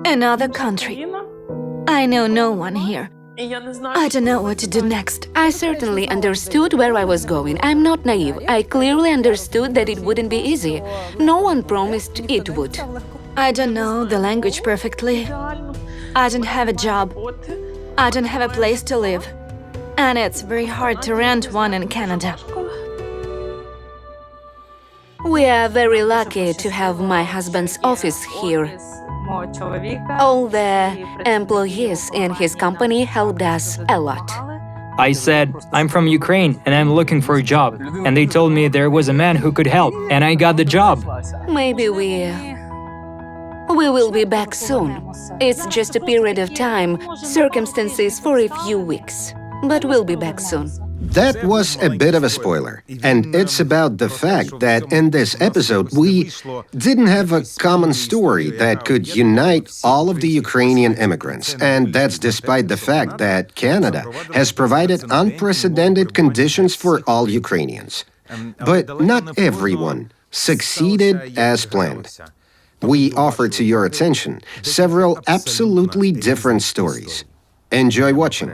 Another country. I know no one here. I don't know what to do next. I certainly understood where I was going. I'm not naive. I clearly understood that it wouldn't be easy. No one promised it would. I don't know the language perfectly. I don't have a job. I don't have a place to live. And it's very hard to rent one in Canada. We are very lucky to have my husband's office here. All the employees in his company helped us a lot. I said, I'm from Ukraine and I'm looking for a job. And they told me there was a man who could help, and I got the job. Maybe we will be back soon. It's just a period of time, circumstances for a few weeks. But we'll be back soon. That was a bit of a spoiler, and it's about the fact that in this episode we didn't have a common story that could unite all of the Ukrainian immigrants, and that's despite the fact that Canada has provided unprecedented conditions for all Ukrainians. But not everyone succeeded as planned. We offer to your attention several absolutely different stories. Enjoy watching.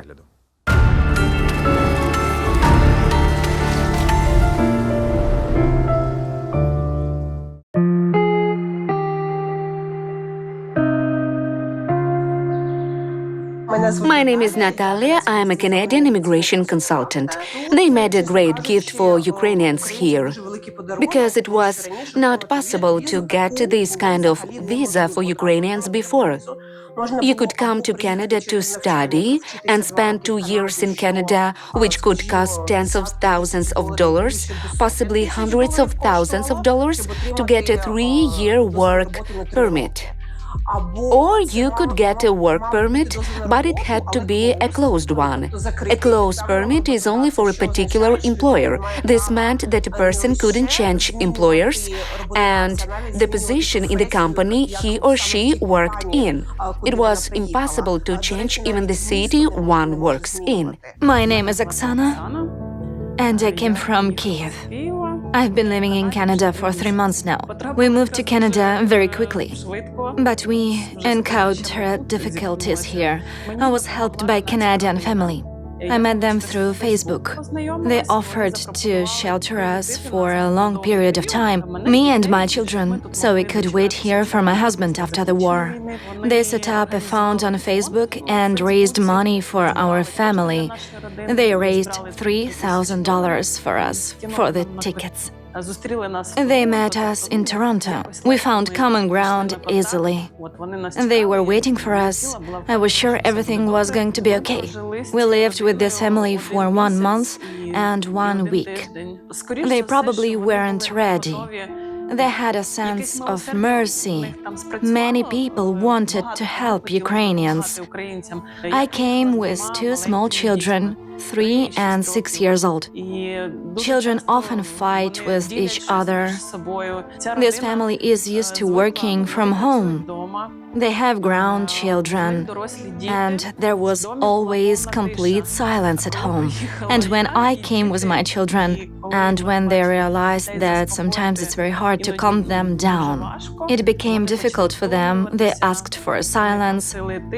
My name is Natalia. I am a Canadian immigration consultant. They made a great gift for Ukrainians here, because it was not possible to get this kind of visa for Ukrainians before. You could come to Canada to study and spend 2 years in Canada, which could cost tens of thousands of dollars, possibly hundreds of thousands of dollars, to get a 3-year work permit. Or you could get a work permit, but it had to be a closed one. A closed permit is only for a particular employer. This meant that a person couldn't change employers and the position in the company he or she worked in. It was impossible to change even the city one works in. My name is Oksana, and I came from Kiev. I've been living in Canada for 3 months now. We moved to Canada very quickly, but we encountered difficulties here. I was helped by a Canadian family. I met them through Facebook. They offered to shelter us for a long period of time, me and my children, so we could wait here for my husband after the war. They set up a fund on Facebook and raised money for our family. They raised $3,000 for us for the tickets. They met us in Toronto. We found common ground easily. They were waiting for us. I was sure everything was going to be okay. We lived with this family for 1 month and 1 week. They probably weren't ready. They had a sense of mercy. Many people wanted to help Ukrainians. I came with 2 small children, 3 and 6 years old. Children often fight with each other. This family is used to working from home. They have grown children, and there was always complete silence at home. And when I came with my children, and when they realized that sometimes it's very hard to calm them down, it became difficult for them. They asked for silence,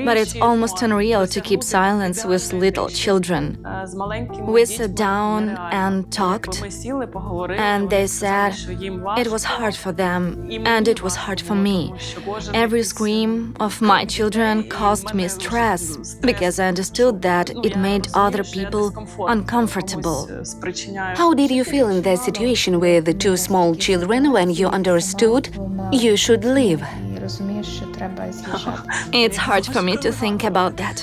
but it's almost unreal to keep silence with little children. We sat down and talked, and they said it was hard for them, and it was hard for me. Every scream of my children caused me stress, because I understood that it made other people uncomfortable. How did you feel in that situation with the 2 small children when you understood you should leave? It's hard for me to think about that.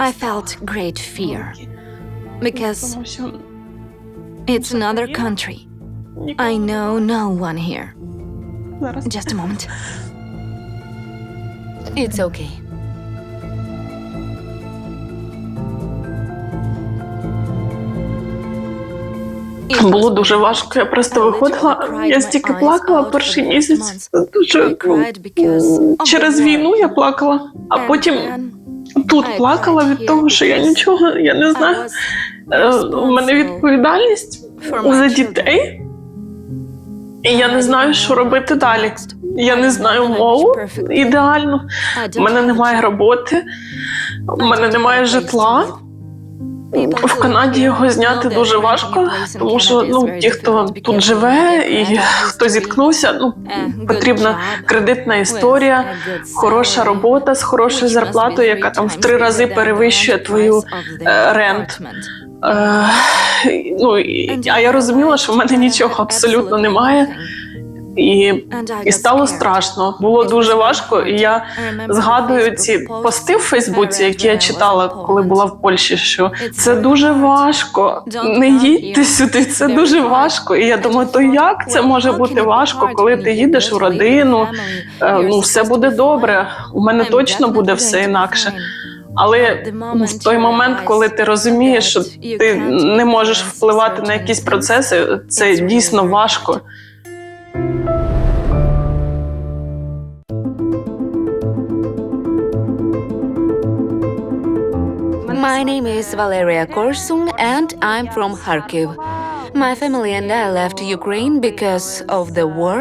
I felt great fear, because it's another country. I know no one here. Just a moment. It's okay. Було дуже важко, я просто виходила, я стільки плакала перший місяць, дуже, через війну я плакала, а потім тут плакала від того, що я нічого, я не знаю, у мене відповідальність за дітей, і я не знаю, що робити далі. Я не знаю мову ідеально, в мене немає роботи, в мене немає житла. В Канаді його зняти дуже важко, тому що ті, хто тут живе і хто зіткнувся, потрібна кредитна історія, хороша робота з хорошою зарплатою, яка там в 3 рази перевищує твою рент. А я розуміла, що в мене нічого абсолютно немає. І стало страшно. Було дуже важко. І я згадую ці пости в Фейсбуці, які я читала, коли була в Польщі, що це дуже важко, не їдьте сюди, це дуже важко. І я думаю, то як це може бути важко, коли ти їдеш в родину, все буде добре, у мене точно буде все інакше. Але в той момент, коли ти розумієш, що ти не можеш впливати на якісь процеси, це дійсно важко. My name is Valeria and I'm from Kharkiv. My family and I left Ukraine because of the war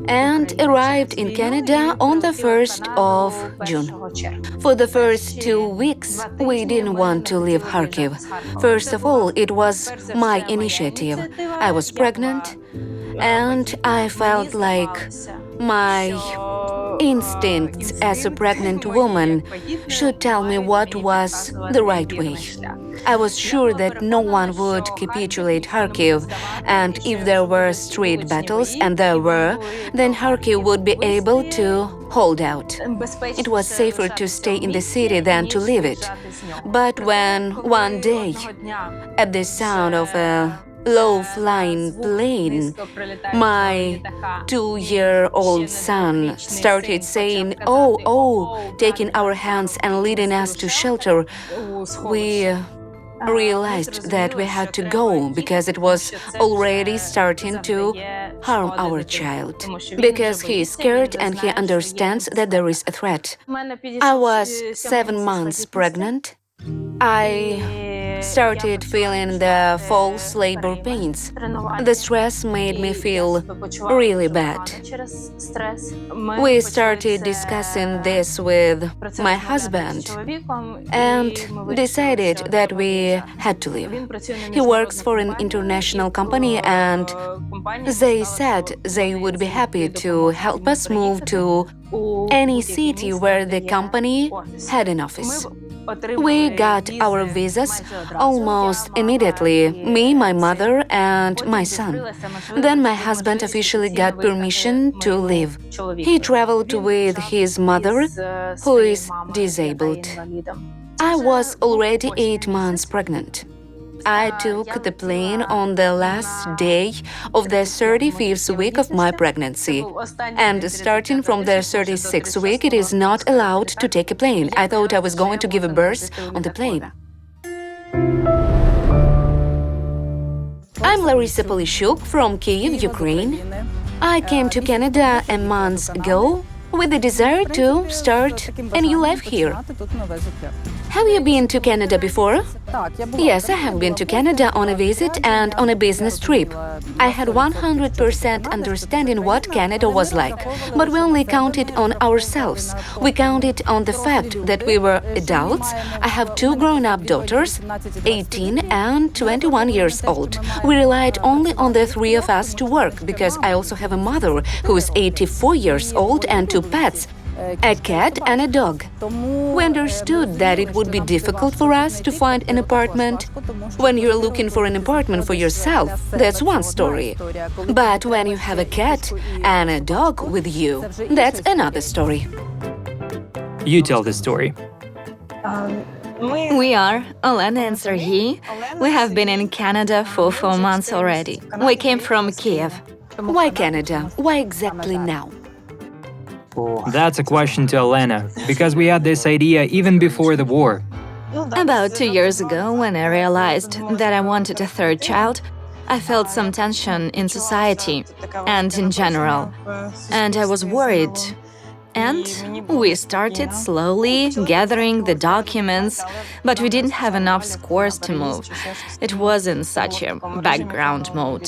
and arrived in Canada on the 1st of June. For the first 2 weeks, we didn't want to leave Kharkiv. First of all, it was my initiative. I was pregnant and I felt like my instincts as a pregnant woman should tell me what was the right way. I was sure that no one would capitulate Kharkiv, and if there were street battles, and there were, then Kharkiv would be able to hold out. It was safer to stay in the city than to leave it. But when one day, at the sound of a low-flying plane, my 2-year-old son started saying, oh, taking our hands and leading us to shelter, we realized that we had to go because it was already starting to harm our child. Because he is scared and he understands that there is a threat. I was 7 months pregnant. I started feeling the false labor pains. The stress made me feel really bad. We started discussing this with my husband and decided that we had to leave. He works for an international company and they said they would be happy to help us move to any city where the company had an office. We got our visas almost immediately, me, my mother, and my son. Then my husband officially got permission to leave. He traveled with his mother, who is disabled. I was already 8 months pregnant. I took the plane on the last day of the 35th week of my pregnancy. And starting from the 36th week, it is not allowed to take a plane. I thought I was going to give a birth on the plane. I'm Larissa Polishuk from Kyiv, Ukraine. I came to Canada a month ago with the desire to start a new life here. Have you been to Canada before? Yes, I have been to Canada on a visit and on a business trip. I had 100% understanding what Canada was like, but we only counted on ourselves. We counted on the fact that we were adults. I have 2 grown-up daughters, 18 and 21 years old. We relied only on the 3 of us to work because I also have a mother who is 84 years old and 2 pets, a cat and a dog. We understood that it would be difficult for us to find an apartment. When you're looking for an apartment for yourself, that's one story. But when you have a cat and a dog with you, that's another story. You tell the story. We are, Olena and Serhiy. We have been in Canada for 4 months already. We came from Kyiv. Why Canada? Why exactly now? That's a question to Elena, because we had this idea even before the war. About 2 years ago, when I realized that I wanted a 3rd child, I felt some tension in society and in general. And I was worried. And we started slowly gathering the documents, but we didn't have enough scores to move. It was in such a background mode.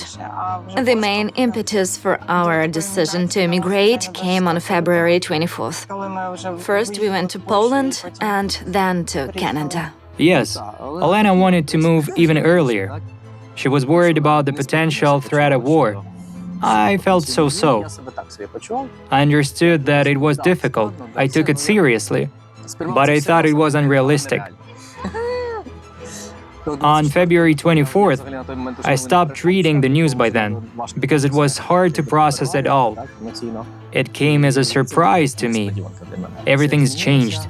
The main impetus for our decision to immigrate came on February 24th. First, we went to Poland and then to Canada. Yes, Elena wanted to move even earlier. She was worried about the potential threat of war. I felt so. I understood that it was difficult. I took it seriously, but I thought it was unrealistic. On February 24th, I stopped reading the news by then, because it was hard to process it all. It came as a surprise to me. Everything's changed.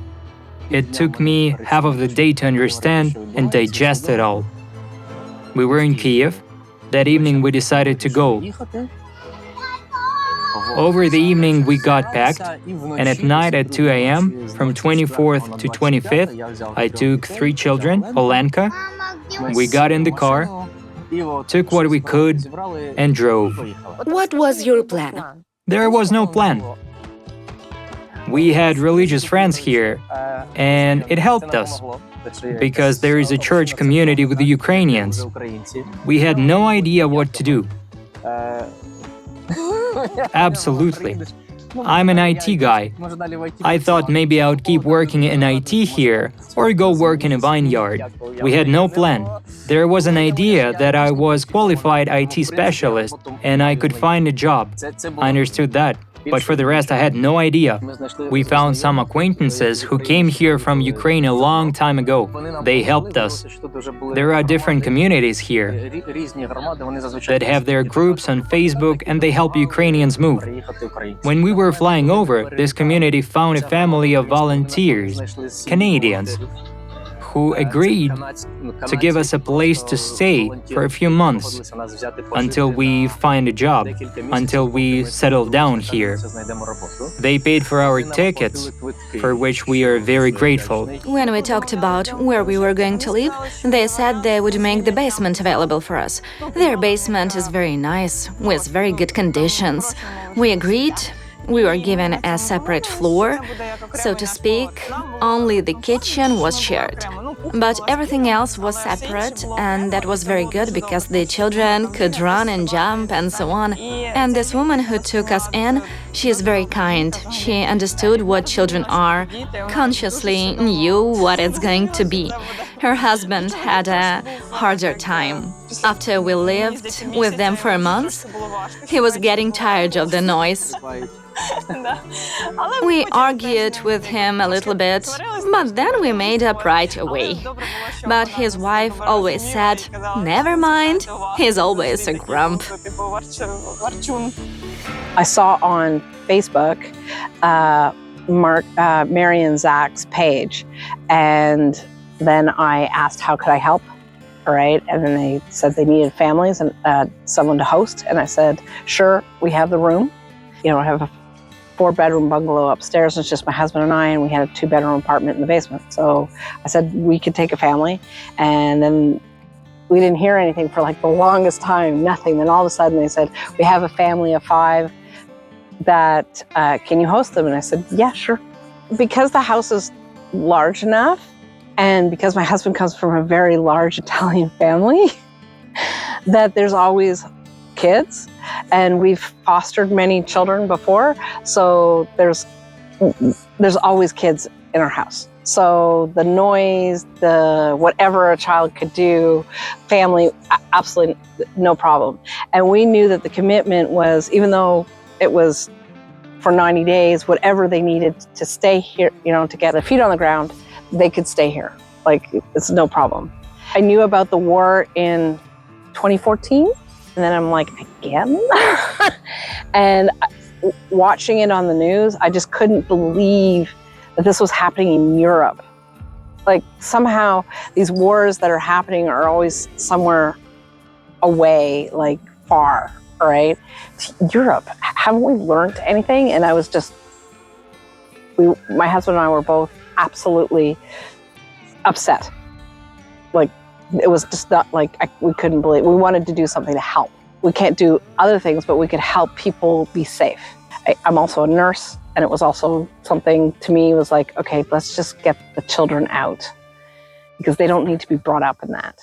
It took me half of the day to understand and digest it all. We were in Kiev. That evening we decided to go. Over the evening we got packed, and at night at 2 a.m., from 24th to 25th, I took 3 children, Olenka. We got in the car, took what we could, and drove. What was your plan? There was no plan. We had religious friends here, and it helped us, because there is a church community with the Ukrainians. We had no idea what to do. Absolutely. I'm an IT guy. I thought maybe I would keep working in IT here or go work in a vineyard. We had no plan. There was an idea that I was qualified IT specialist and I could find a job. I understood that. But for the rest, I had no idea. We found some acquaintances who came here from Ukraine a long time ago. They helped us. There are different communities here that have their groups on Facebook and they help Ukrainians move. When we were flying over, this community found a family of volunteers, Canadians, who agreed to give us a place to stay for a few months until we find a job, until we settle down here. They paid for our tickets, for which we are very grateful. When we talked about where we were going to live, they said they would make the basement available for us. Their basement is very nice, with very good conditions. We agreed. We were given a separate floor, so to speak. Only the kitchen was shared. But everything else was separate, and that was very good because the children could run and jump and so on. And this woman who took us in, she is very kind. She understood what children are, consciously knew what it's going to be. Her husband had a harder time. After we lived with them for a month, he was getting tired of the noise. We argued with him a little bit, but then we made up right away. But his wife always said, "Never mind, he's always a grump." I saw on Facebook Mary and Zach's page, and then I asked how could I help, all right? And then they said they needed families and someone to host, and I said, sure, we have the room. You know, I have a 4-bedroom bungalow upstairs. It's just my husband and I, and we had a 2-bedroom apartment in the basement. So I said we could take a family, and then we didn't hear anything for like the longest time, nothing. Then all of a sudden they said, we have a family of 5 that, can you host them? And I said, yeah, sure. Because the house is large enough, and because my husband comes from a very large Italian family, that there's always kids, and we've fostered many children before, so there's always kids in our house. So the noise, the whatever a child could do, family, absolutely no problem. And we knew that the commitment was, even though it was for 90 days, whatever they needed to stay here, you know, to get their feet on the ground, they could stay here. Like, it's no problem. I knew about the war in 2014. And then I'm like, again? And watching it on the news, I just couldn't believe that this was happening in Europe. Like, somehow these wars that are happening are always somewhere away, like far, right? Europe, haven't we learned anything? And I was just, my husband and I were both absolutely upset. Like, it was just not like, we couldn't believe, we wanted to do something to help. We can't do other things, but we could help people be safe. I'm also a nurse, and it was also something to me was like, okay, let's just get the children out because they don't need to be brought up in that.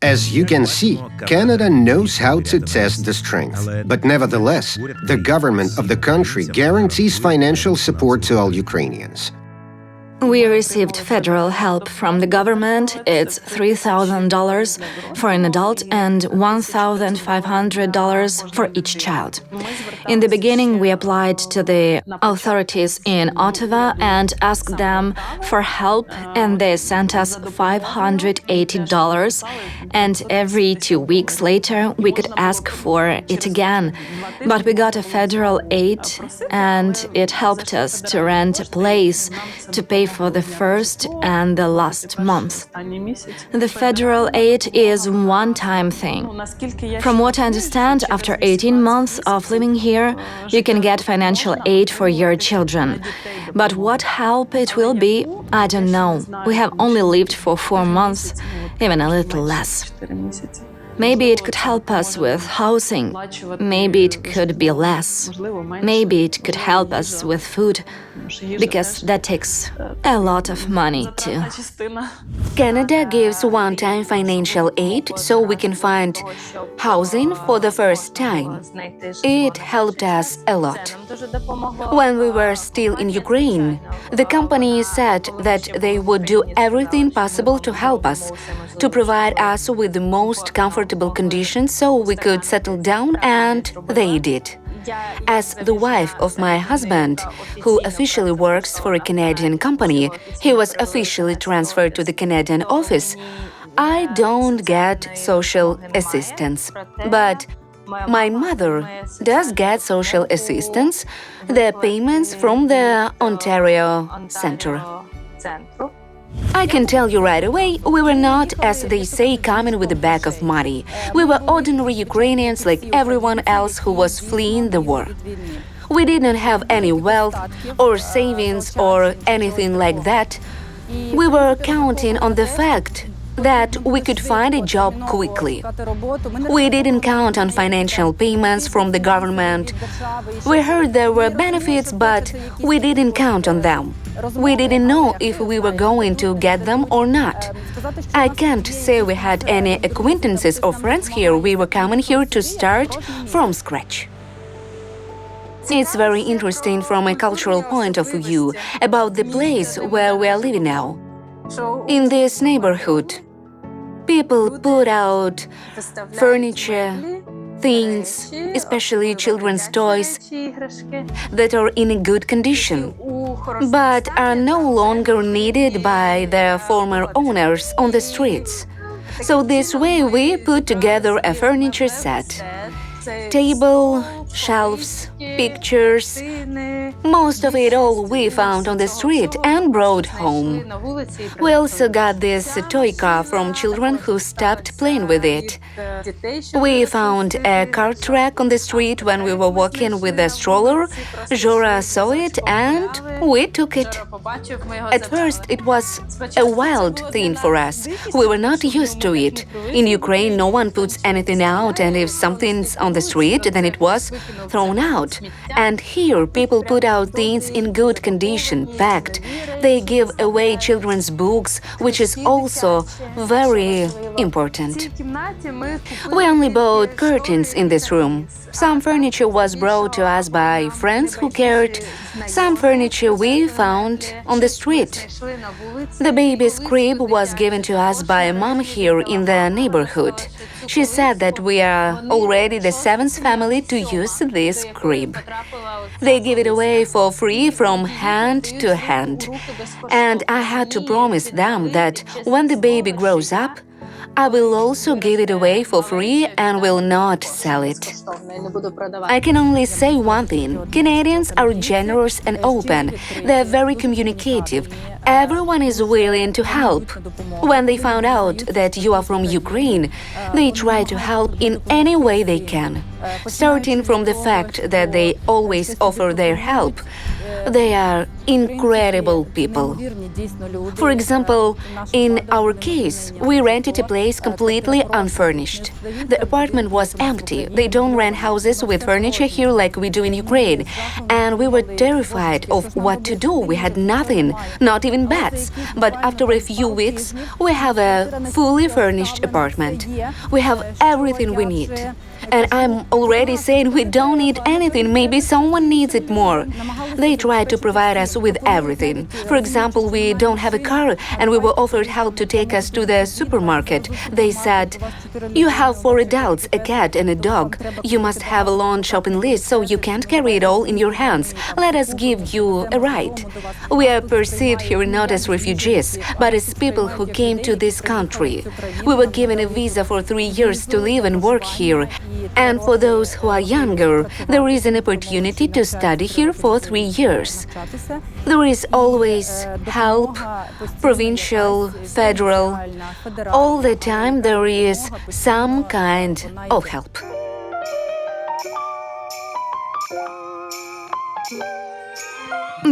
As you can see, Canada knows how to test the strength. But nevertheless, the government of the country guarantees financial support to all Ukrainians. We received federal help from the government. It's $3,000 for an adult and $1,500 for each child. In the beginning, we applied to the authorities in Ottawa and asked them for help, and they sent us $580. And every 2 weeks later, we could ask for it again. But we got a federal aid, and it helped us to rent a place, to pay for the first and the last month. The federal aid is a one-time thing. From what I understand, after 18 months of living here, you can get financial aid for your children. But what help it will be, I don't know. We have only lived for 4 months, even a little less. Maybe it could help us with housing. Maybe it could be less. Maybe it could help us with food, because that takes a lot of money too. Canada gives one-time financial aid so we can find housing for the first time. It helped us a lot. When we were still in Ukraine, the company said that they would do everything possible to help us, to provide us with the most comfortable conditions so we could settle down, and they did. As the wife of my husband, who officially works for a Canadian company, he was officially transferred to the Canadian office, I don't get social assistance. But my mother does get social assistance, the payments from the Ontario Centre. I can tell you right away, we were not, as they say, coming with a bag of money. We were ordinary Ukrainians like everyone else who was fleeing the war. We didn't have any wealth or savings or anything like that. We were counting on the fact that we could find a job quickly. We didn't count on financial payments from the government. We heard there were benefits, but we didn't count on them. We didn't know if we were going to get them or not. I can't say we had any acquaintances or friends here. We were coming here to start from scratch. It's very interesting from a cultural point of view about the place where we are living now. In this neighborhood, people put out furniture, things, especially children's toys, that are in good condition, but are no longer needed by their former owners on the streets. So this way we put together a furniture set. Table, shelves, pictures, most of it all we found on the street and brought home. We also got this toy car from children who stopped playing with it. We found a car track on the street when we were walking with a stroller. Jora saw it and we took it. At first, it was a wild thing for us. We were not used to it. In Ukraine, no one puts anything out, and if something's on the street, then it was thrown out. And here, people put out things in good condition, packed. They give away children's books, which is also very important. We only bought curtains in this room. Some furniture was brought to us by friends who cared. Some furniture we found on the street. The baby's crib was given to us by a mom here in the neighborhood. She said that we are already the 7th family to use this crib. They give it away for free from hand to hand. And I had to promise them that when the baby grows up, I will also give it away for free and will not sell it. I can only say one thing. Canadians are generous and open. They are very communicative. Everyone is willing to help. When they found out that you are from Ukraine, they try to help in any way they can. Starting from the fact that they always offer their help. They are incredible people. For example, in our case, we rented a place completely unfurnished. The apartment was empty. They don't rent houses with furniture here like we do in Ukraine. And we were terrified of what to do. We had nothing, not even beds. But after a few weeks, we have a fully furnished apartment. We have everything we need. And I'm already saying we don't need anything, maybe someone needs it more. They try to provide us with everything. For example, we don't have a car and we were offered help to take us to the supermarket. They said, "You have 4 adults, a cat and a dog. You must have a long shopping list, so you can't carry it all in your hands. Let us give you a ride." We are perceived here not as refugees, but as people who came to this country. We were given a visa for 3 years to live and work here. And for those who are younger, there is an opportunity to study here for 3 years. There is always help, provincial, federal. All the time there is some kind of help.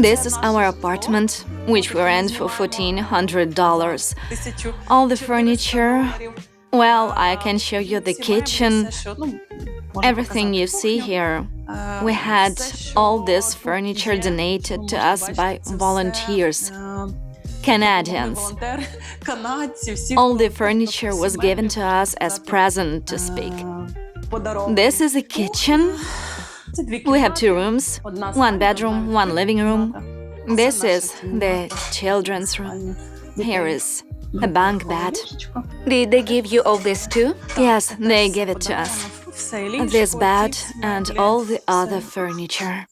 This is our apartment, which we rent for $1,400. All the furniture. Well, I can show you the kitchen. Everything you see here. We had all this furniture donated to us by volunteers, Canadians. All the furniture was given to us as present, to speak. This is a kitchen. We have 2 rooms, 1 bedroom, 1 living room. This is the children's room. Here is a bunk bed. Did they give you all this too? Yes, they gave it to us. This bed and all the other furniture.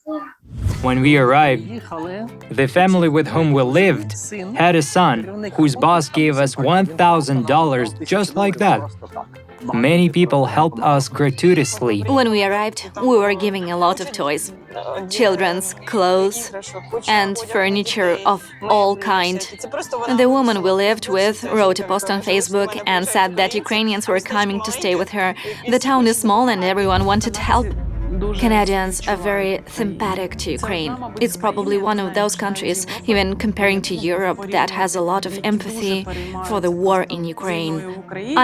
When we arrived, the family with whom we lived had a son whose boss gave us $1,000 just like that. Many people helped us gratuitously. When we arrived, we were giving a lot of toys. Children's clothes and furniture of all kind. The woman we lived with wrote a post on Facebook and said that Ukrainians were coming to stay with her. The town is small and everyone wanted to help. Canadians are very sympathetic to Ukraine. It's probably one of those countries, even comparing to Europe, that has a lot of empathy for the war in Ukraine.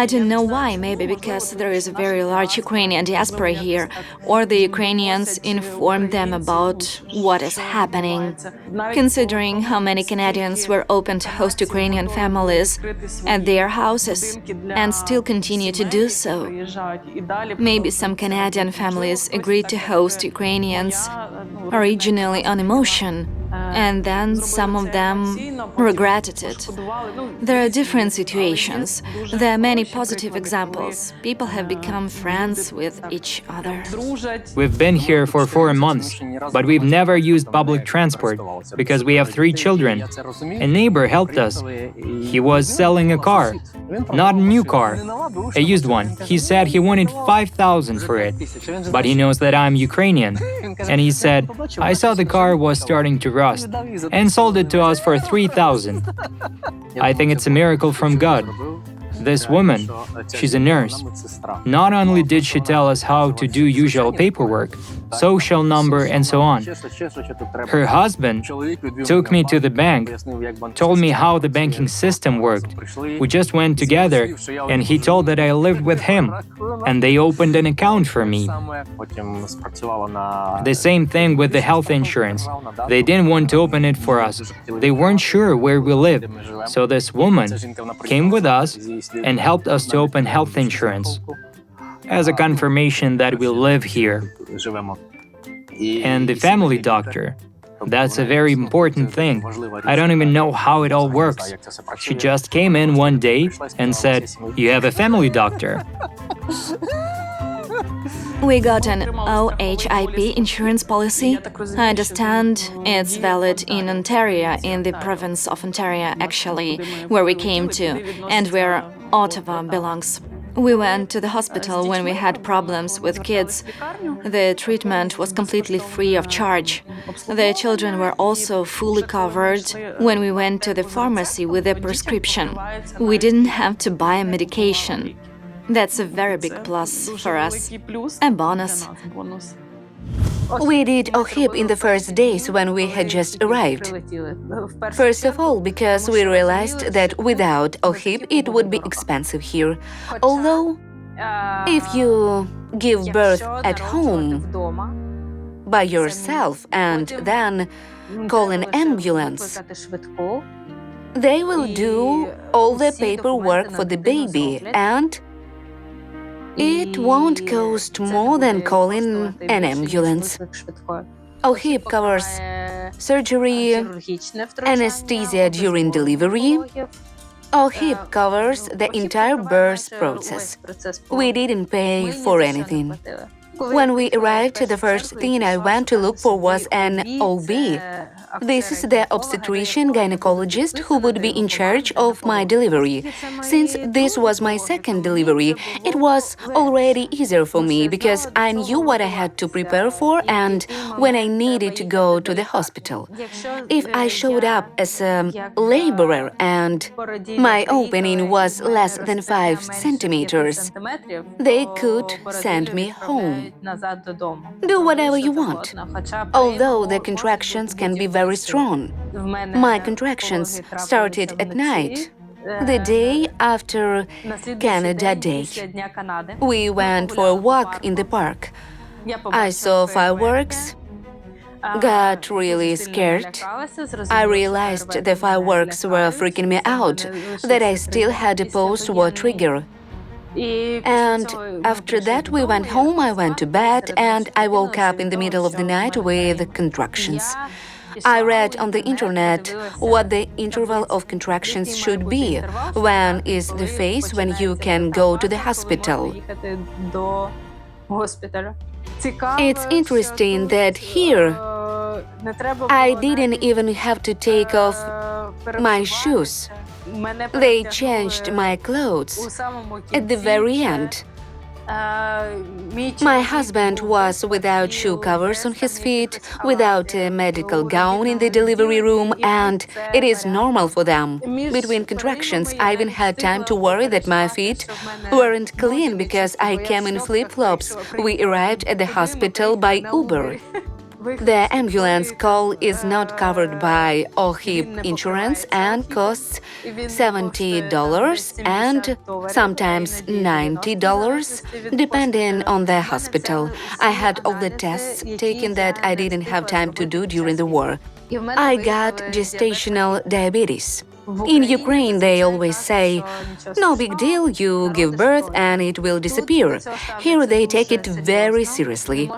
I don't know why, maybe because there is a very large Ukrainian diaspora here, or the Ukrainians inform them about what is happening. Considering how many Canadians were open to host Ukrainian families at their houses and still continue to do so, maybe some Canadian families agreed to host Ukrainians originally on emotion, and then some of them regretted it. There are different situations. There are many positive examples. People have become friends with each other. We've been here for 4 months, but we've never used public transport because we have 3 children. A neighbor helped us. He was selling a car, not a new car, a used one. He said he wanted $5,000 for it, but he knows that I'm Ukrainian. And he said, I saw the car was starting to rust and sold it to us for $3,000. I think it's a miracle from God. This woman, she's a nurse. Not only did she tell us how to do usual paperwork, social number, and so on. Her husband took me to the bank, told me how the banking system worked. We just went together, and he told that I lived with him, and they opened an account for me. The same thing with the health insurance. They didn't want to open it for us. They weren't sure where we lived. So this woman came with us and helped us to open health insurance as a confirmation that we live here. And the family doctor, that's a very important thing. I don't even know how it all works. She just came in one day and said, "You have a family doctor." We got an OHIP insurance policy. I understand it's valid in Ontario, in the province of Ontario, actually, where we came to, and where Ottawa belongs. We went to the hospital when we had problems with kids. The treatment was completely free of charge. The children were also fully covered when we went to the pharmacy with a prescription. We didn't have to buy a medication. That's a very big plus for us, a bonus. We did OHIP in the first days when we had just arrived. First of all, because we realized that without OHIP it would be expensive here. Although, if you give birth at home by yourself and then call an ambulance, they will do all the paperwork for the baby, and it won't cost more than calling an ambulance. OHIP covers surgery, anesthesia during delivery. OHIP covers the entire birth process. We didn't pay for anything. When we arrived, the first thing I went to look for was an OB. This is the obstetrician gynecologist who would be in charge of my delivery. Since this was my second delivery, it was already easier for me because I knew what I had to prepare for and when I needed to go to the hospital. If I showed up as a laborer and my opening was less than 5 centimeters, they could send me home. Do whatever you want. Although the contractions can be very strong. My contractions started at night, the day after Canada Day. We went for a walk in the park. I saw fireworks, got really scared. I realized the fireworks were freaking me out, that I still had a post-war trigger. And after that we went home, I went to bed, and I woke up in the middle of the night with contractions. I read on the internet what the interval of contractions should be. When is the phase when you can go to the hospital? It's interesting that here I didn't even have to take off my shoes. They changed my clothes at the very end. My husband was without shoe covers on his feet, without a medical gown in the delivery room, and it is normal for them. Between contractions, I even had time to worry that my feet weren't clean because I came in flip-flops. We arrived at the hospital by Uber. The ambulance call is not covered by OHIP insurance and costs $70 and sometimes $90, depending on the hospital. I had all the tests taken that I didn't have time to do during the war. I got gestational diabetes. In Ukraine, they always say, no big deal, you give birth and it will disappear. Here they take it very seriously.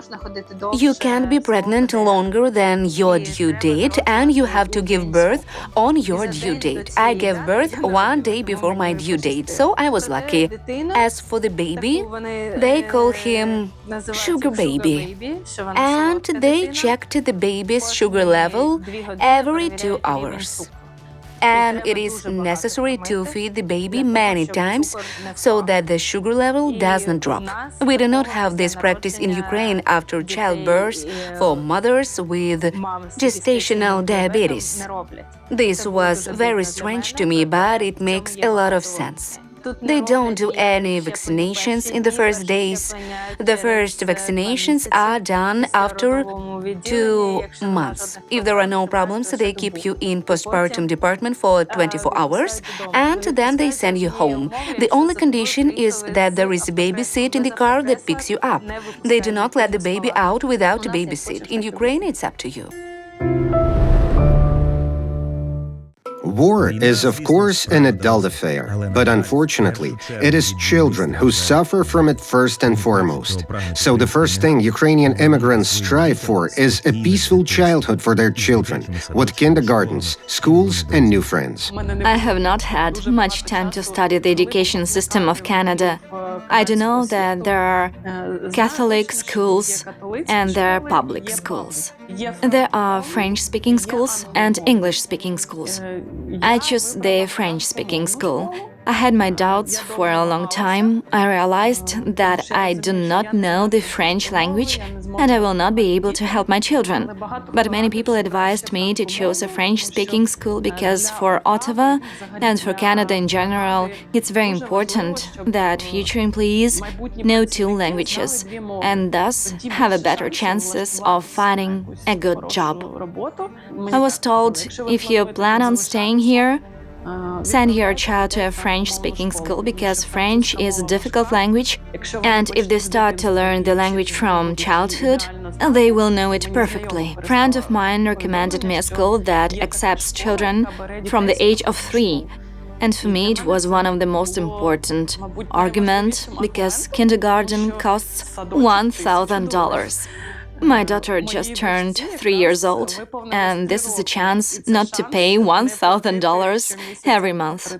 You can't be pregnant longer than your due date, and you have to give birth on your due date. I gave birth 1 day before my due date, so I was lucky. As for the baby, they call him sugar baby, and they checked the baby's sugar level every 2 hours. And it is necessary to feed the baby many times so that the sugar level does not drop. We do not have this practice in Ukraine after childbirth for mothers with gestational diabetes. This was very strange to me, but it makes a lot of sense. They don't do any vaccinations in the first days. The first vaccinations are done after 2 months. If there are no problems, they keep you in postpartum department for 24 hours, and then they send you home. The only condition is that there is a baby seat in the car that picks you up. They do not let the baby out without a baby seat. In Ukraine, it's up to you. War is, of course, an adult affair, but unfortunately, it is children who suffer from it first and foremost. So the first thing Ukrainian immigrants strive for is a peaceful childhood for their children, with kindergartens, schools, and new friends. I have not had much time to study the education system of Canada. I do know that there are Catholic schools and there are public schools. There are French-speaking schools and English-speaking schools. I chose the French-speaking school. I had my doubts for a long time. I realized that I do not know the French language and I will not be able to help my children. But many people advised me to choose a French-speaking school because for Ottawa and for Canada in general, it's very important that future employees know two languages and thus have a better chances of finding a good job. I was told, if you plan on staying here, send your child to a French-speaking school because French is a difficult language, and if they start to learn the language from childhood, they will know it perfectly. A friend of mine recommended me a school that accepts children from the age of 3, and for me it was one of the most important arguments because kindergarten costs $1,000. My daughter just turned 3 years old, and this is a chance not to pay $1,000 every month.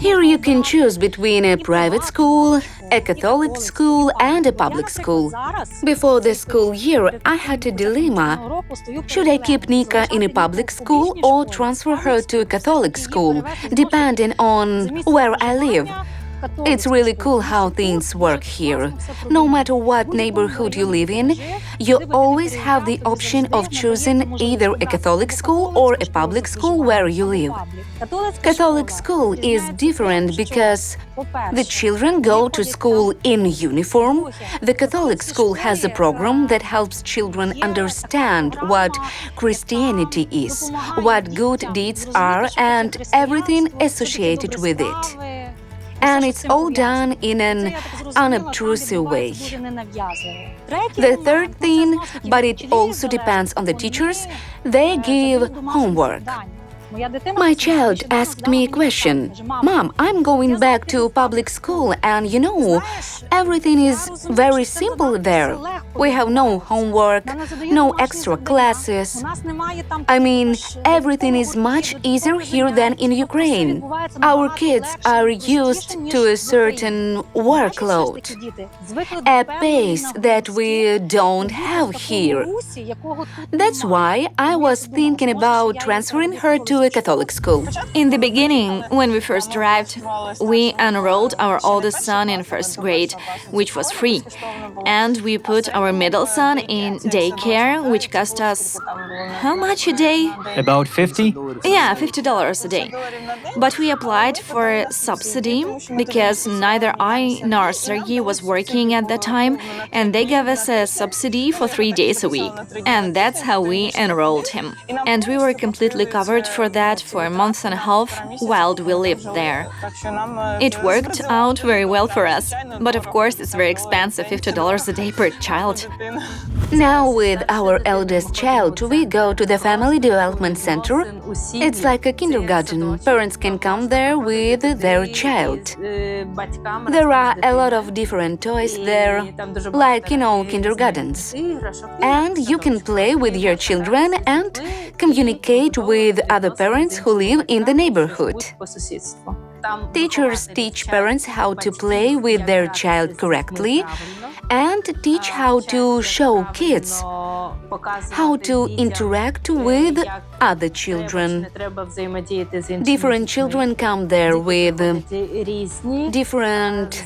Here you can choose between a private school, a Catholic school, and a public school. Before the school year, I had a dilemma. Should I keep Nika in a public school or transfer her to a Catholic school, depending on where I live? It's really cool how things work here. No matter what neighborhood you live in, you always have the option of choosing either a Catholic school or a public school where you live. Catholic school is different because the children go to school in uniform. The Catholic school has a program that helps children understand what Christianity is, what good deeds are, and everything associated with it. And it's all done in an unobtrusive way. The third thing, but it also depends on the teachers, they give homework. My child asked me a question. Mom, I'm going back to public school and everything is very simple there. We have no homework, no extra classes. I mean, everything is much easier here than in Ukraine. Our kids are used to a certain workload, a pace that we don't have here. That's why I was thinking about transferring her to a Catholic school. In the beginning, when we first arrived, we enrolled our oldest son in first grade, which was free. And we put our middle son in daycare, which cost us how much a day? About 50? Yeah, $50 a day. But we applied for a subsidy because neither I nor Sergey was working at that time, and they gave us a subsidy for 3 days a week. And that's how we enrolled him. And we were completely covered for that for a month and a half while we lived there. It worked out very well for us, but of course it's very expensive, $50 a day per child. Now with our eldest child, we go to the Family Development Center. It's like a kindergarten. Parents can come there with their child. There are a lot of different toys there, like, kindergartens. And you can play with your children and communicate with other parents who live in the neighborhood. Teachers teach parents how to play with their child correctly and teach how to show kids how to interact with other children. Different children come there with different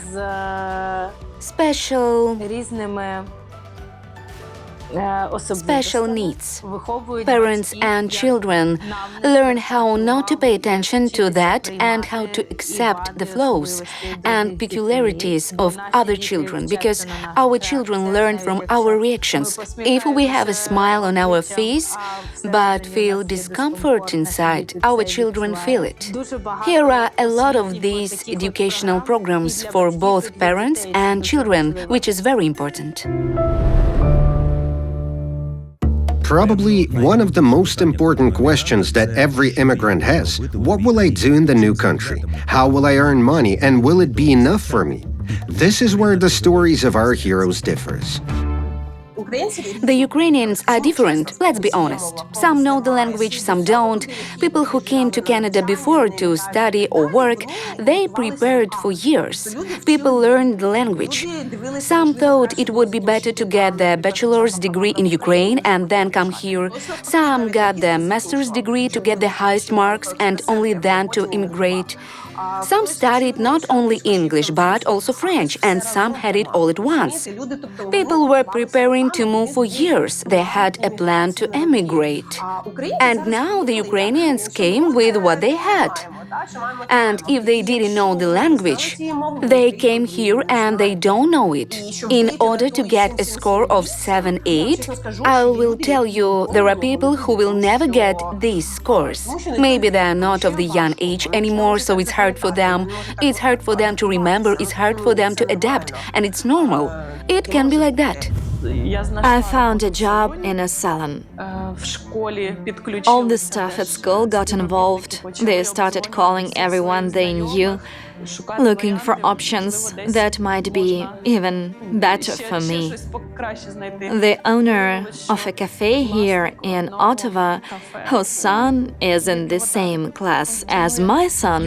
special needs. Parents and children learn how not to pay attention to that and how to accept the flaws and peculiarities of other children, because our children learn from our reactions. If we have a smile on our face but feel discomfort inside, our children feel it. Here are a lot of these educational programs for both parents and children, which is very important. Probably one of the most important questions that every immigrant has: what will I do in the new country? How will I earn money, and will it be enough for me? This is where the stories of our heroes differs. The Ukrainians are different, let's be honest. Some know the language, some don't. People who came to Canada before to study or work, they prepared for years. People learned the language. Some thought it would be better to get their bachelor's degree in Ukraine and then come here. Some got their master's degree to get the highest marks and only then to immigrate. Some studied not only English but also French, and some had it all at once. People were preparing to move for years. They had a plan to emigrate. And now the Ukrainians came with what they had. And if they didn't know the language, they came here and they don't know it. In order to get a score of 7-8, I will tell you there are people who will never get these scores. Maybe they are not of the young age anymore, so it's hard for them. It's hard for them to remember, it's hard for them to adapt, and it's normal. It can be like that. I found a job in a salon. All the staff at school got involved. They started calling everyone they knew, looking for options that might be even better for me. The owner of a cafe here in Ottawa, whose son is in the same class as my son,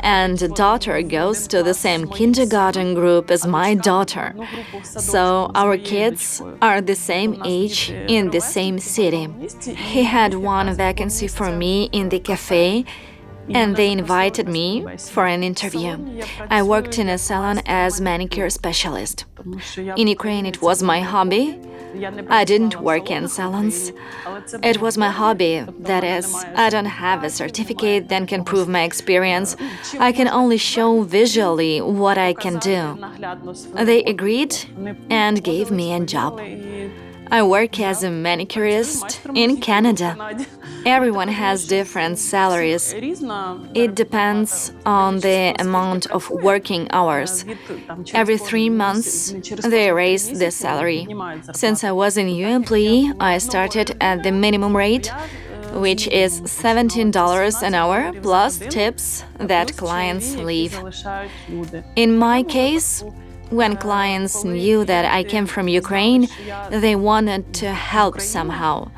and daughter goes to the same kindergarten group as my daughter. So our kids are the same age in the same city. He had one vacancy for me in the cafe, and they invited me for an interview. I worked in a salon as manicure specialist. In Ukraine, it was my hobby. I didn't work in salons. It was my hobby. That is, I don't have a certificate that can prove my experience. I can only show visually what I can do. They agreed and gave me a job. I work as a manicurist in Canada. Everyone has different salaries. It depends on the amount of working hours. Every 3 months, they raise the salary. Since I was a new employee, I started at the minimum rate, which is $17 an hour plus tips that clients leave. In my case, when clients knew that I came from Ukraine, they wanted to help somehow.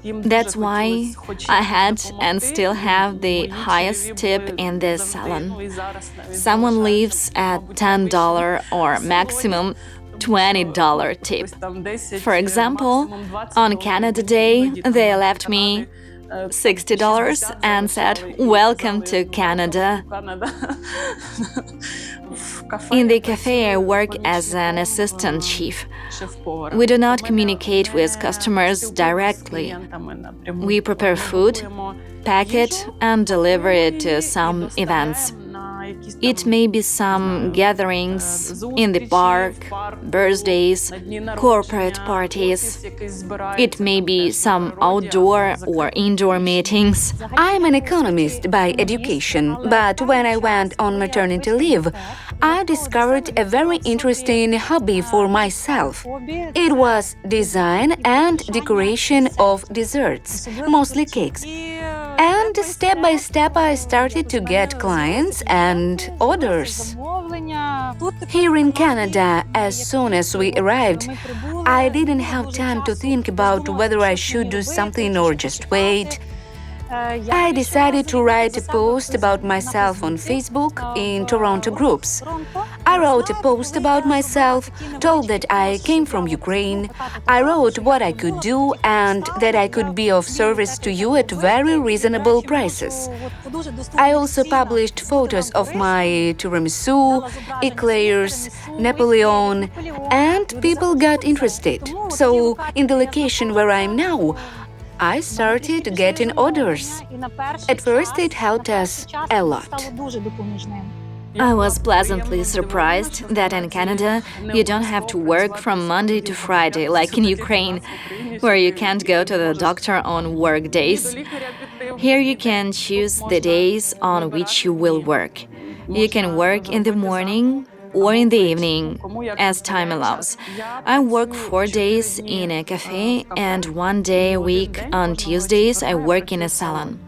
That's why I had and still have the highest tip in this salon. Someone leaves at $10 or maximum $20 tip. For example, on Canada Day, they left me $60 and said, "Welcome to Canada." In the cafe, I work as an assistant chef. We do not communicate with customers directly. We prepare food, pack it, and deliver it to some events. It may be some gatherings in the park, birthdays, corporate parties. It may be some outdoor or indoor meetings. I'm an economist by education, but when I went on maternity leave, I discovered a very interesting hobby for myself. It was design and decoration of desserts, mostly cakes. And step by step I started to get clients and orders. Here in Canada, as soon as we arrived, I didn't have time to think about whether I should do something or just wait. I decided to write a post about myself on Facebook in Toronto groups. I wrote a post about myself, told that I came from Ukraine. I wrote what I could do and that I could be of service to you at very reasonable prices. I also published photos of my tiramisu, eclairs, Napoleon, and people got interested. So, in the location where I am now, I started getting orders. At first, it helped us a lot. I was pleasantly surprised that in Canada, you don't have to work from Monday to Friday like in Ukraine, where you can't go to the doctor on work days. Here you can choose the days on which you will work. You can work in the morning or in the evening, as time allows. I work 4 days in a cafe, and 1 day a week on Tuesdays I work in a salon.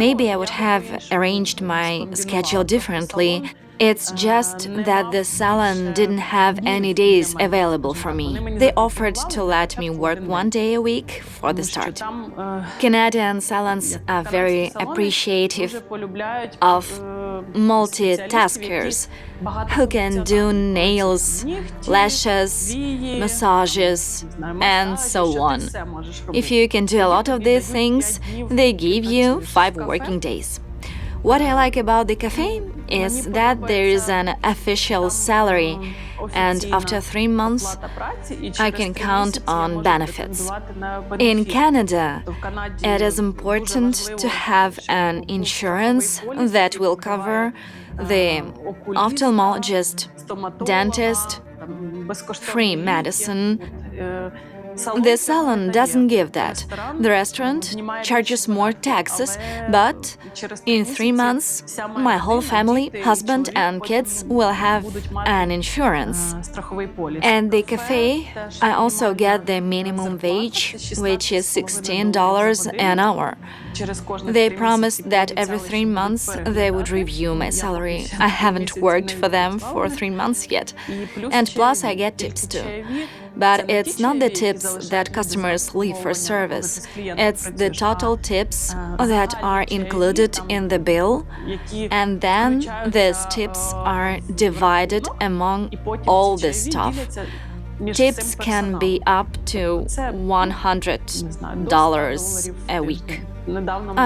Maybe I would have arranged my schedule differently. It's just that the salon didn't have any days available for me. They offered to let me work 1 day a week for the start. Canadian salons are very appreciative of multitaskers who can do nails, lashes, massages, and so on. If you can do a lot of these things, they give you 5 working days. What I like about the cafe? is that there is an official salary, and after 3 months, I can count on benefits. In Canada, it is important to have an insurance that will cover the ophthalmologist, dentist, free medicine. The salon doesn't give that. The restaurant charges more taxes, but in 3 months, my whole family, husband and kids will have an insurance. And the cafe, I also get the minimum wage, which is $16 an hour. They promised that every 3 months they would review my salary. I haven't worked for them for 3 months yet. And plus I get tips too. But it's not the tips that customers leave for service. It's the total tips that are included in the bill, and then these tips are divided among all the staff. Tips can be up to $100 a week.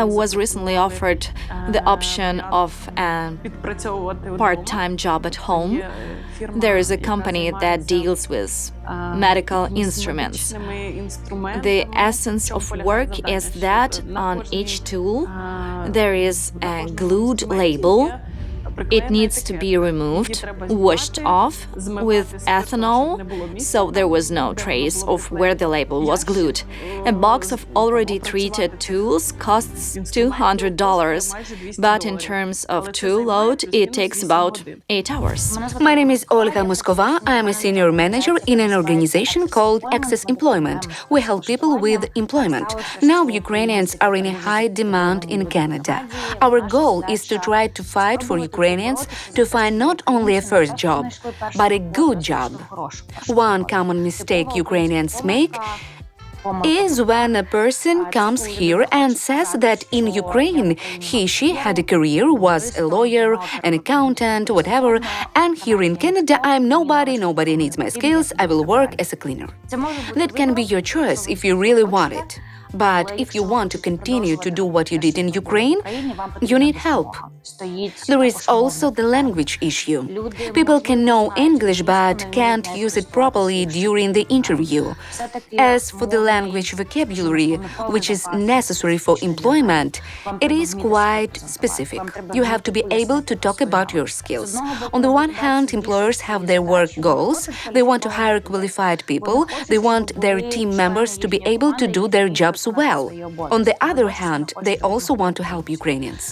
I was recently offered the option of a part-time job at home. There is a company that deals with medical instruments. The essence of work is that on each tool there is a glued label. It needs to be removed, washed off with ethanol, so there was no trace of where the label was glued. A box of already treated tools costs $200, but in terms of tool load, it takes about 8 hours. My name is Olga Moskova. I am a senior manager in an organization called Access Employment. We help people with employment. Now Ukrainians are in a high demand in Canada. Our goal is to try to fight for Ukrainians to find not only a first job, but a good job. One common mistake Ukrainians make is when a person comes here and says that in Ukraine she had a career, was a lawyer, an accountant, whatever, and here in Canada I'm nobody needs my skills, I will work as a cleaner. That can be your choice if you really want it. But if you want to continue to do what you did in Ukraine, you need help. There is also the language issue. People can know English but can't use it properly during the interview. As for the language vocabulary, which is necessary for employment, it is quite specific. You have to be able to talk about your skills. On the one hand, employers have their work goals. They want to hire qualified people. They want their team members to be able to do their jobs well. On the other hand, they also want to help Ukrainians.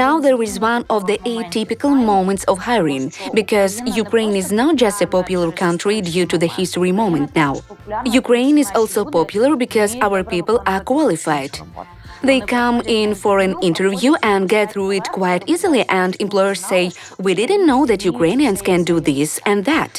Now there is one of the atypical moments of hiring, because Ukraine is not just a popular country due to the history moment now. Ukraine is also popular because our people are qualified. They come in for an interview and get through it quite easily, and employers say, "We didn't know that Ukrainians can do this and that."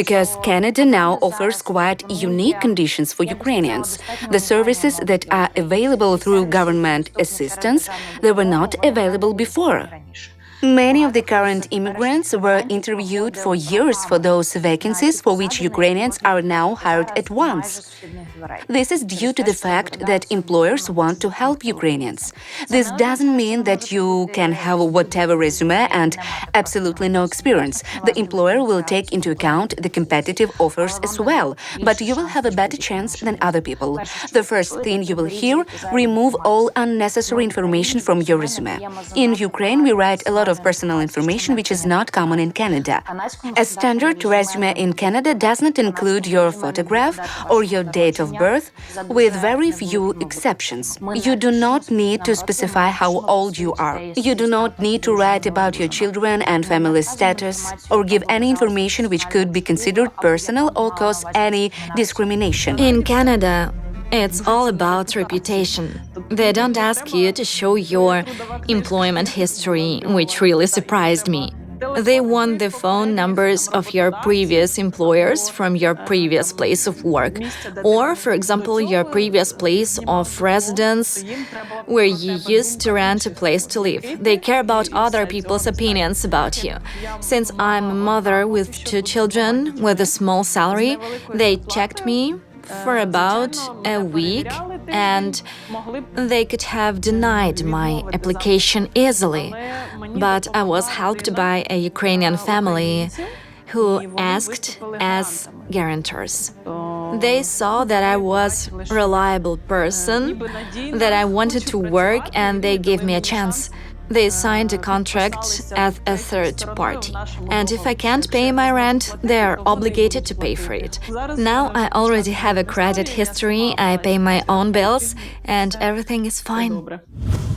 Because Canada now offers quite unique conditions for Ukrainians. The services that are available through government assistance, they were not available before. Many of the current immigrants were interviewed for years for those vacancies for which Ukrainians are now hired at once. This is due to the fact that employers want to help Ukrainians. This doesn't mean that you can have whatever resume and absolutely no experience. The employer will take into account the competitive offers as well, but you will have a better chance than other people. The first thing you will hear, remove all unnecessary information from your resume. In Ukraine, we write a lot of personal information which is not common in Canada. A standard resume in Canada does not include your photograph or your date of birth, with very few exceptions. You do not need to specify how old you are. You do not need to write about your children and family status, or give any information which could be considered personal or cause any discrimination. In Canada, it's all about reputation. They don't ask you to show your employment history, which really surprised me. They want the phone numbers of your previous employers from your previous place of work, or, for example, your previous place of residence where you used to rent a place to live. They care about other people's opinions about you. Since I'm a mother with 2 children with a small salary, they checked me for about a week, and they could have denied my application easily. but I was helped by a Ukrainian family who asked as guarantors. They saw that I was a reliable person, that I wanted to work, and they gave me a chance. They signed a contract as a third party. And if I can't pay my rent, they are obligated to pay for it. Now I already have a credit history, I pay my own bills, and everything is fine.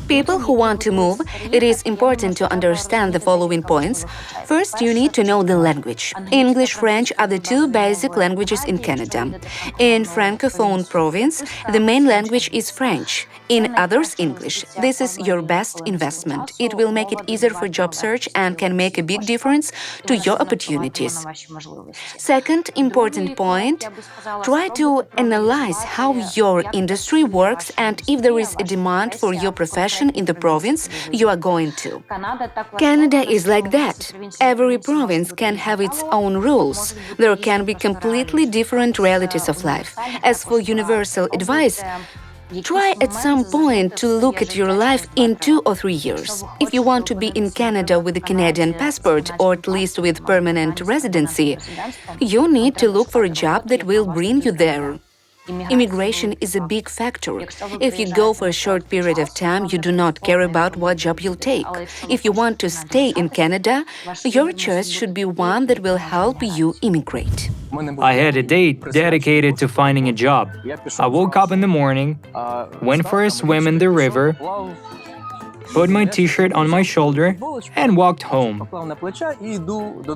People who want to move, it is important to understand the following points. First, you need to know the language. English, French are the two basic languages in Canada. In Francophone province, the main language is French. In others, English. This is your best investment. It will make it easier for job search and can make a big difference to your opportunities. Second important point, try to analyze how your industry works and if there is a demand for your profession in the province you are going to. Canada is like that. Every province can have its own rules. There can be completely different realities of life. As for universal advice, try at some point to look at your life in 2 or 3 years. If you want to be in Canada with a Canadian passport or at least with permanent residency, you need to look for a job that will bring you there. Immigration is a big factor. If you go for a short period of time, you do not care about what job you'll take. If you want to stay in Canada, your choice should be one that will help you immigrate. I had a date dedicated to finding a job. I woke up in the morning, went for a swim in the river, put my t-shirt on my shoulder, and walked home.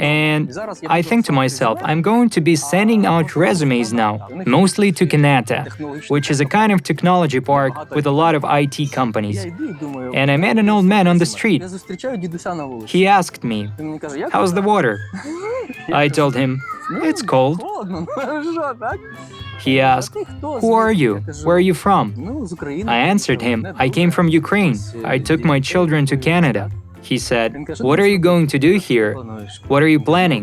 And I think to myself, I'm going to be sending out resumes now, mostly to Canada, which is a kind of technology park with a lot of IT companies. And I met an old man on the street. He asked me, "How's the water?" I told him, "It's cold." He asked, "Who are you? Where are you from?" I answered him, "I came from Ukraine. I took my children to Canada." He said, "What are you going to do here? What are you planning?"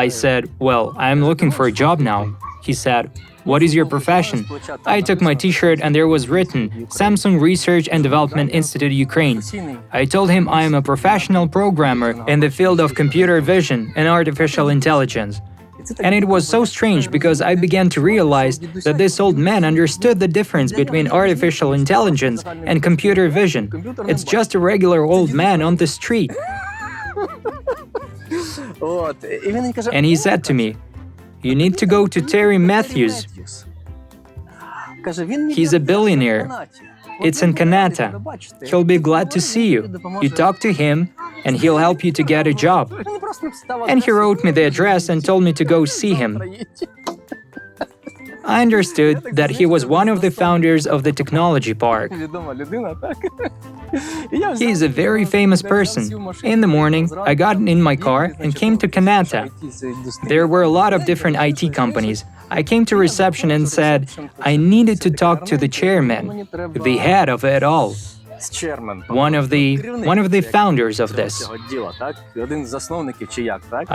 I said, "Well, I'm looking for a job now." He said, "What is your profession?" I took my t-shirt and there was written, Samsung Research and Development Institute, Ukraine. I told him I am a professional programmer in the field of computer vision and artificial intelligence. And it was so strange because I began to realize that this old man understood the difference between artificial intelligence and computer vision. It's just a regular old man on the street. And he said to me, "You need to go to Terry Matthews. He's a billionaire. It's in Canada. He'll be glad to see you. You talk to him, and he'll help you to get a job." And he wrote me the address and told me to go see him. I understood that he was one of the founders of the technology park. He is a very famous person. In the morning, I got in my car and came to Canada. There were a lot of different IT companies. I came to reception and said I needed to talk to the chairman, the head of it all. One of the founders of this.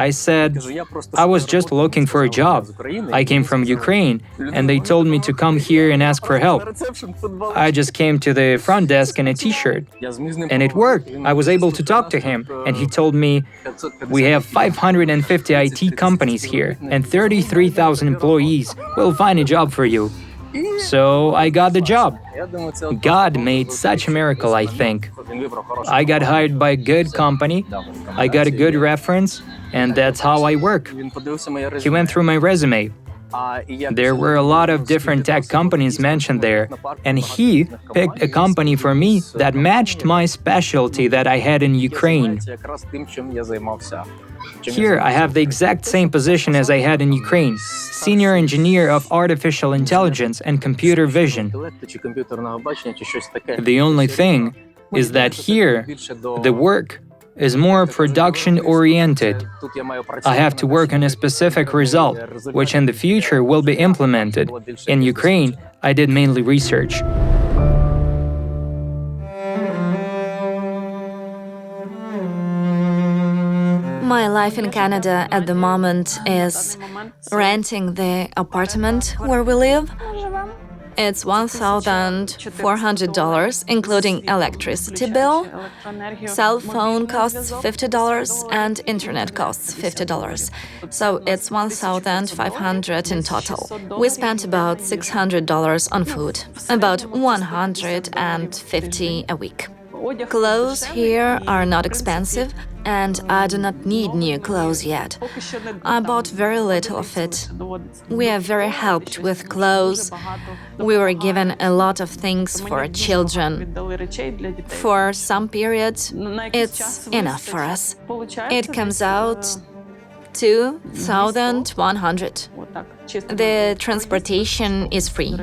I said, "I was just looking for a job. I came from Ukraine, and they told me to come here and ask for help. I just came to the front desk in a t-shirt, and it worked. I was able to talk to him, and he told me, we have 550 IT companies here, and 33,000 employees. We'll find a job for you." So I got the job. God made such a miracle, I think. I got hired by a good company, I got a good reference, and that's how I work. He went through my resume. There were a lot of different tech companies mentioned there, and he picked a company for me that matched my specialty that I had in Ukraine. Here, I have the exact same position as I had in Ukraine, Senior Engineer of Artificial Intelligence and Computer Vision. The only thing is that here, the work is more production-oriented. I have to work on a specific result, which in the future will be implemented. In Ukraine, I did mainly research. My life in Canada at the moment is renting the apartment where we live It's $1,400, including electricity bill. Cell phone costs $50 and internet costs $50. So it's $1,500 in total. We spent about $600 on food, about $150 a week. Clothes here are not expensive, and I do not need new clothes yet. I bought very little of it. We are very helped with clothes. We were given a lot of things for children. For some periods, it's enough for us. It comes out 2,100. The transportation is free.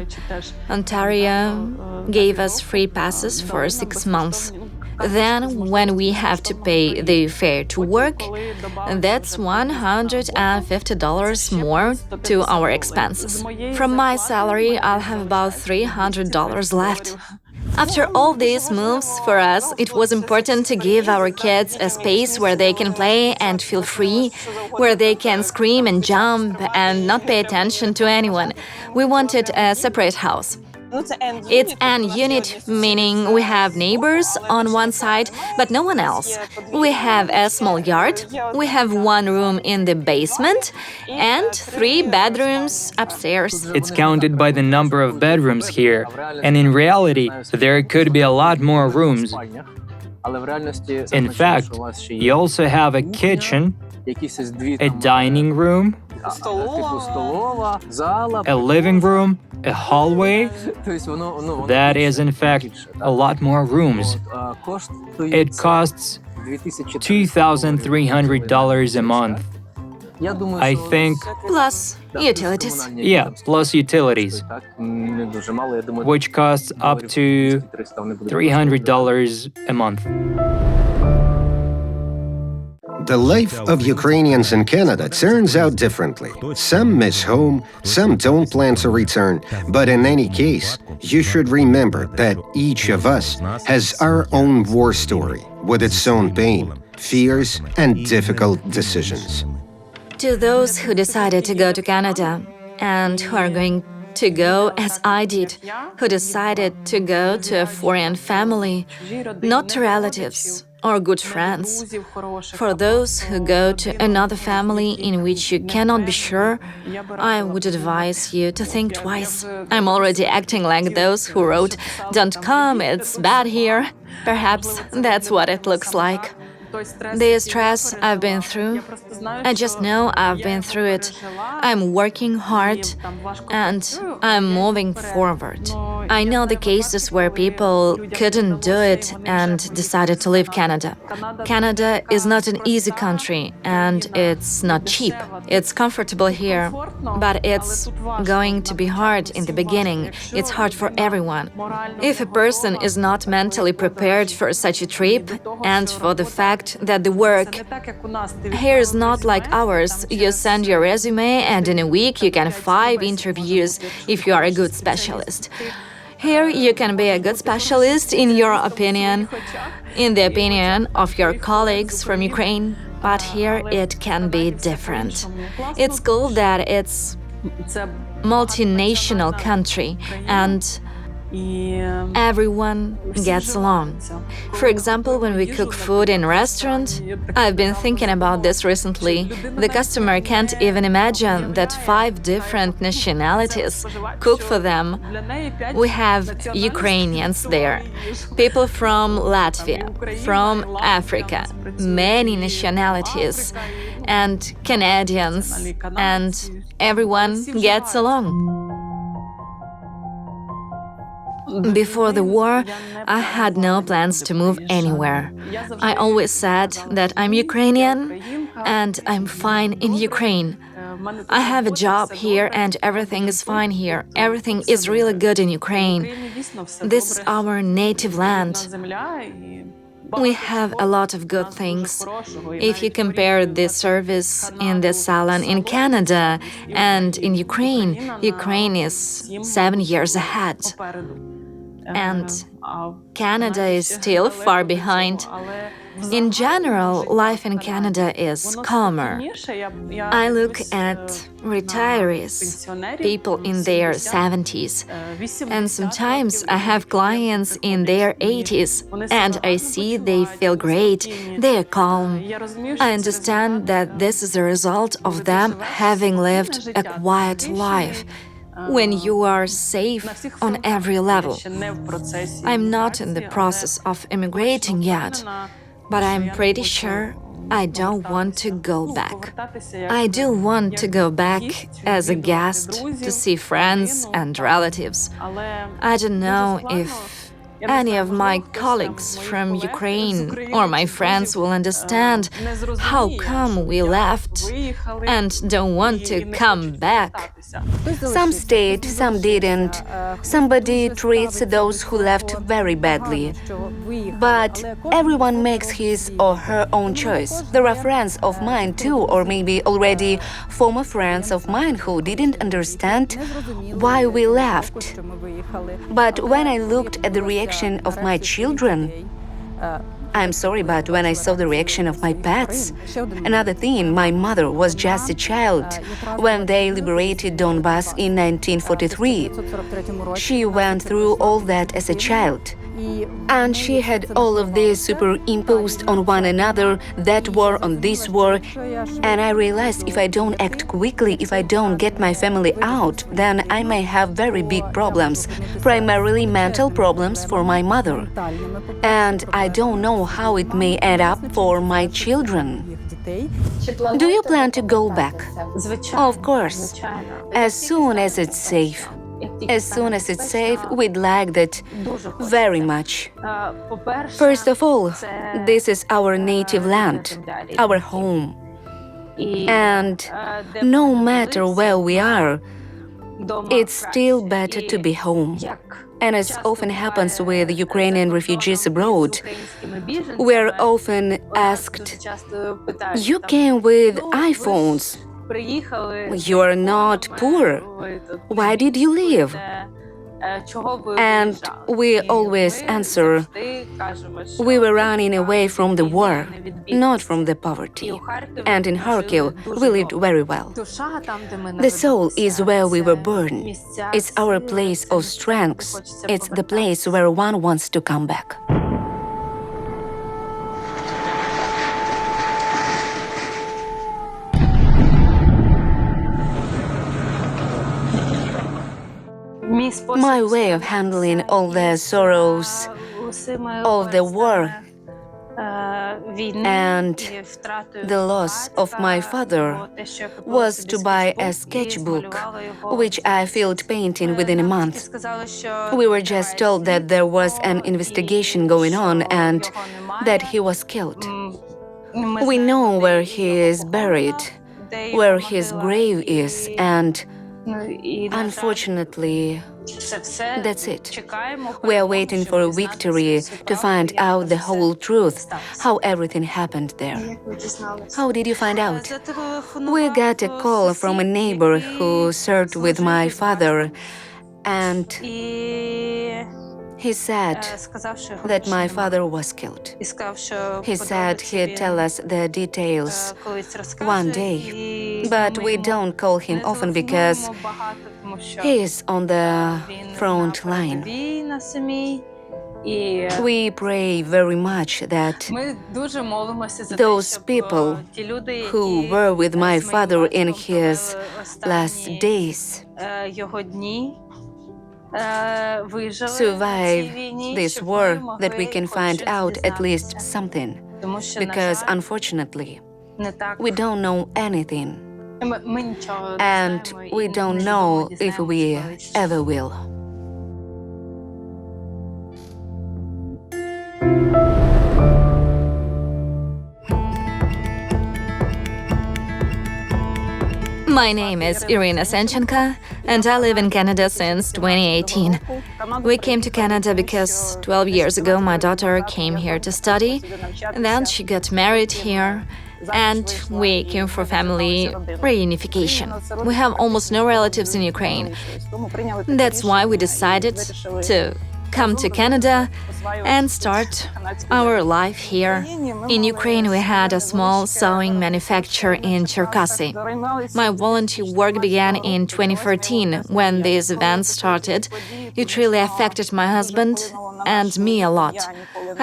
Ontario gave us free passes for 6 months. Then, when we have to pay the fare to work, that's $150 more to our expenses. From my salary, I'll have about $300 left. After all these moves, for us, it was important to give our kids a space where they can play and feel free, where they can scream and jump and not pay attention to anyone. We wanted a separate house. It's an unit, meaning we have neighbors on one side, but no one else. We have a small yard, we have one room in the basement, and 3 bedrooms upstairs. It's counted by the number of bedrooms here, and in reality, there could be a lot more rooms. In fact, you also have a kitchen, a dining room, a living room, a hallway. That is, in fact, a lot more rooms. It costs $2,300 a month. I think, Plus utilities. yeah, plus utilities, which costs up to $300 a month. The life of Ukrainians in Canada turns out differently. Some miss home, some don't plan to return, but in any case, you should remember that each of us has our own war story with its own pain, fears, and difficult decisions. To those who decided to go to Canada and who are going to go as I did, who decided to go to a foreign family, not to relatives or good friends. For those who go to another family in which you cannot be sure, I would advise you to think twice. I'm already acting like those who wrote, "Don't come, it's bad here." Perhaps that's what it looks like. The stress I've been through, I just know I've been through it. I'm working hard and I'm moving forward. I know the cases where people couldn't do it and decided to leave Canada. Canada is not an easy country and it's not cheap. It's comfortable here, but it's going to be hard in the beginning. It's hard for everyone. If a person is not mentally prepared for such a trip and for the fact that the work here is not like ours, you send your resume and in a week you can 5 interviews if you are a good specialist. Here you can be a good specialist in your opinion, in the opinion of your colleagues from Ukraine, but here it can be different. It's cool that it's multinational country and everyone gets along. For example, when we cook food in a restaurant, I've been thinking about this recently. The customer can't even imagine that 5 different nationalities cook for them. We have Ukrainians there, people from Latvia, from Africa, many nationalities, and Canadians, and everyone gets along. Before the war, I had no plans to move anywhere. I always said that I'm Ukrainian and I'm fine in Ukraine. I have a job here and everything is fine here. Everything is really good in Ukraine. This is our native land. We have a lot of good things. If you compare the service in the salon in Canada and in Ukraine, Ukraine is 7 years ahead. And Canada is still far behind. In general, life in Canada is calmer. I look at retirees, people in their 70s, and sometimes I have clients in their 80s, and I see they feel great, they are calm. I understand that this is a result of them having lived a quiet life, when you are safe on every level. I'm not in the process of immigrating yet, but I'm pretty sure I don't want to go back. I do want to go back as a guest to see friends and relatives. I don't know if any of my colleagues from Ukraine or my friends will understand how come we left and don't want to come back. Some stayed, some didn't. Somebody treats those who left very badly. But everyone makes his or her own choice. There are friends of mine too, or maybe already former friends of mine who didn't understand why we left. But when I looked at the reaction of my children, I'm sorry, but when I saw the reaction of my pets, another thing, my mother was just a child when they liberated Donbass in 1943. She went through all that as a child. And she had all of this superimposed on one another, that war on this war. And I realized if I don't act quickly, if I don't get my family out, then I may have very big problems, primarily mental problems for my mother. And I don't know how it may end up for my children. Do you plan to go back? Of course, as soon as it's safe. As soon as it's safe, we'd like that very much. First of all, this is our native land, our home. And no matter where we are, it's still better to be home. And as often happens with Ukrainian refugees abroad, we're often asked, "You came with iPhones. You are not poor. Why did you leave?" And we always answer, we were running away from the war, not from the poverty. And in Kharkiv, we lived very well. The soul is where we were born. It's our place of strength. It's the place where one wants to come back. My way of handling all the sorrows of the war and the loss of my father was to buy a sketchbook, which I filled painting within a month. We were just told that there was an investigation going on and that he was killed. We know where he is buried, where his grave is, and unfortunately, that's it. We are waiting for a victory to find out the whole truth, how everything happened there. How did you find out? We got a call from a neighbor who served with my father, and he said that my father was killed. He said he'd tell us the details one day, but we don't call him often because he is on the front line. We pray very much that those people who were with my father in his last days survive this war, that we can find out at least something. Because unfortunately, we don't know anything. And we don't know if we ever will. My name is Irina Senchenko, and I live in Canada since 2018. We came to Canada because 12 years ago my daughter came here to study, and then she got married here, and we came for family reunification. We have almost no relatives in Ukraine. That's why we decided to come to Canada and start our life here. In Ukraine, we had a small sewing manufacturer in Cherkasy. My volunteer work began in 2014 when these events started. It really affected my husband and me a lot.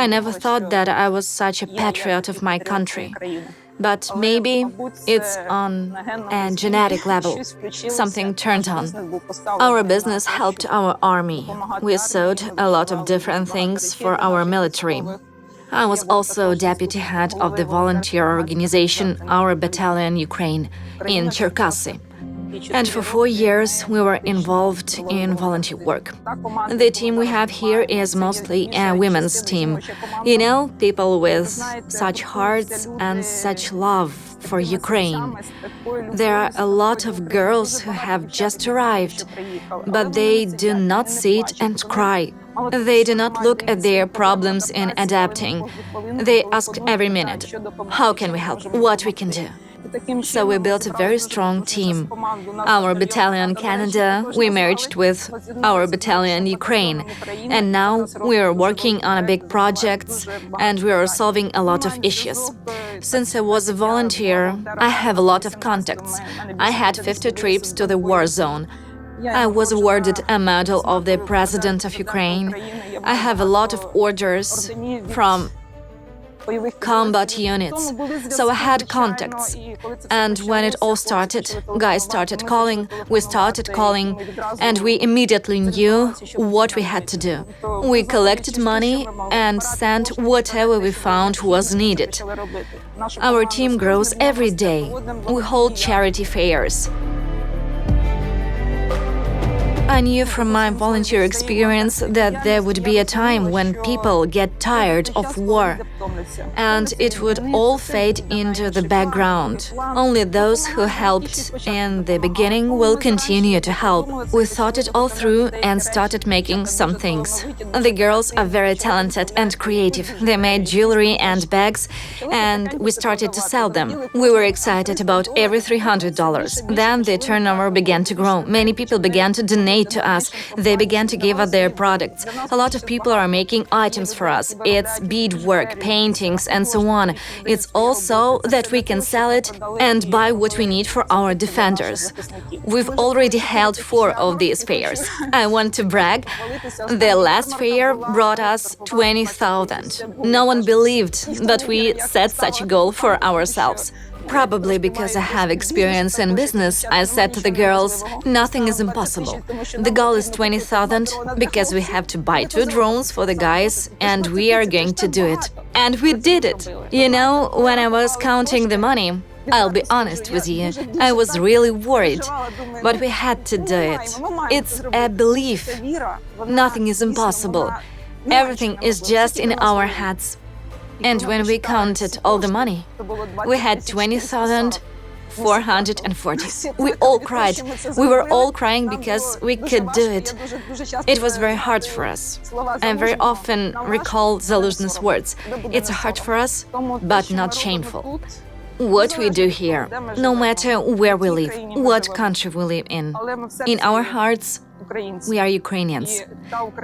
I never thought that I was such a patriot of my country. But maybe it's on a genetic level. Something turned on. Our business helped our army. We sewed a lot of different things for our military. I was also deputy head of the volunteer organization Our Battalion Ukraine in Cherkasy. And for 4 years, we were involved in volunteer work. The team we have here is mostly a women's team. You know, people with such hearts and such love for Ukraine. There are a lot of girls who have just arrived, but they do not sit and cry. They do not look at their problems in adapting. They ask every minute, how can we help? What we can do? So we built a very strong team. Our battalion Canada, we merged with our battalion Ukraine. And now we are working on a big projects and we are solving a lot of issues. Since I was a volunteer, I have a lot of contacts. I had 50 trips to the war zone. I was awarded a medal of the President of Ukraine. I have a lot of orders from combat units, so I had contacts. And when it all started, guys started calling, we started calling, and we immediately knew what we had to do. We collected money and sent whatever we found was needed. Our team grows every day. We hold charity fairs. I knew from my volunteer experience that there would be a time when people get tired of war, and it would all fade into the background. Only those who helped in the beginning will continue to help. We thought it all through and started making some things. The girls are very talented and creative. They made jewelry and bags, and we started to sell them. We were excited about every $300. Then the turnover began to grow. Many people began to donate to us. They began to give us their products. A lot of people are making items for us. It's beadwork, paintings, and so on. It's also that we can sell it and buy what we need for our defenders. We've already held 4 of these fairs. I want to brag. The last fair brought us 20,000. No one believed that we set such a goal for ourselves. Probably because I have experience in business, I said to the girls, nothing is impossible. The goal is 20,000 because we have to buy 2 drones for the guys and we are going to do it. And we did it. You know, when I was counting the money, I'll be honest with you, I was really worried, but we had to do it. It's a belief. Nothing is impossible. Everything is just in our heads. And when we counted all the money, we had 20,440. We all cried. We were all crying because we could do it. It was very hard for us. I very often recall Zaluzhnyi's words. It's hard for us, but not shameful. What we do here, no matter where we live, what country we live in our hearts, we are Ukrainians.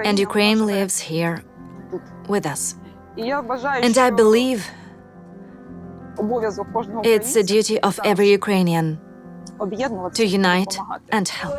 And Ukraine lives here with us. And I believe it's the duty of every Ukrainian to unite and help.